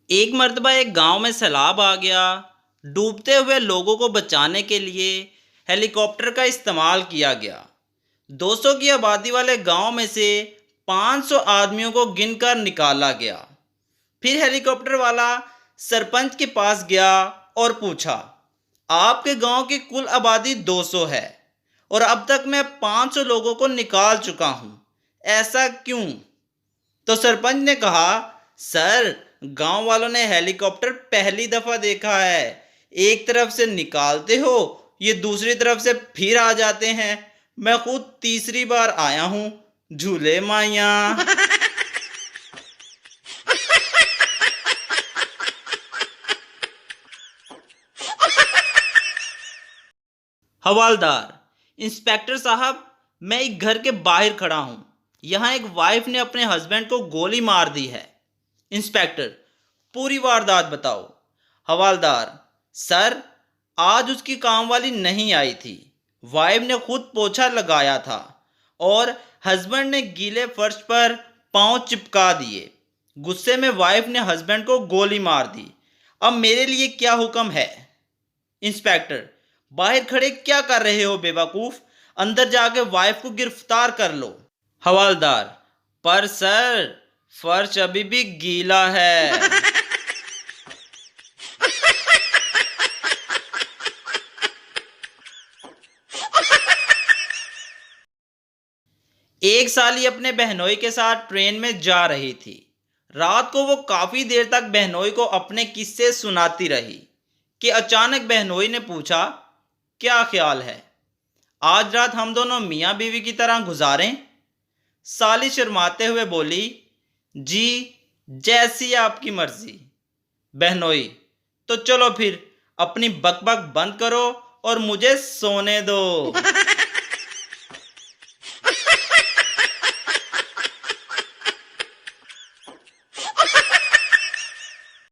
एक मर्तबा एक गांव में सैलाब आ गया। डूबते हुए लोगों को बचाने के लिए हेलीकॉप्टर का इस्तेमाल किया गया। 200 की आबादी वाले गांव में से 500 आदमियों को गिनकर निकाला गया। फिर हेलीकॉप्टर वाला सरपंच के पास गया और पूछा, आपके गांव की कुल आबादी 200 है और अब तक मैं 500 लोगों को निकाल चुका हूं, ऐसा क्यों? तो सरपंच ने कहा, सर, गांव वालों ने हेलीकॉप्टर पहली दफा देखा है। एक तरफ से निकालते हो, ये दूसरी तरफ से फिर आ जाते हैं। मैं खुद तीसरी बार आया हूं, झूले माया। हवालदार, इंस्पेक्टर साहब, मैं एक घर के बाहर खड़ा हूं। यहां एक वाइफ ने अपने हस्बैंड को गोली मार दी है। इंस्पेक्टर, पूरी वारदात बताओ। हवालदार, सर, आज उसकी कामवाली नहीं आई थी। वाइफ ने खुद पोछा लगाया था और हस्बैंड ने गीले फर्श पर पांव चिपका दिए। गुस्से में वाइफ ने हस्बैंड को गोली मार दी। अब मेरे लिए क्या हुक्म है? इंस्पेक्टर, बाहर खड़े क्या कर रहे हो बेवकूफ? अंदर जाके वाइफ को गिरफ्तार कर लो। हवालदार, पर सर, फर्श अभी भी गीला है। एक साली अपने बहनोई के साथ ट्रेन में जा रही थी। रात को वो काफी देर तक बहनोई को अपने किस्से सुनाती रही कि अचानक बहनोई ने पूछा, क्या ख्याल है, आज रात हम दोनों मियाँ बीवी की तरह गुजारें? साली शर्माते हुए बोली, जी, जैसी आपकी मर्जी। बहनोई, तो चलो फिर अपनी बकबक बंद करो और मुझे सोने दो।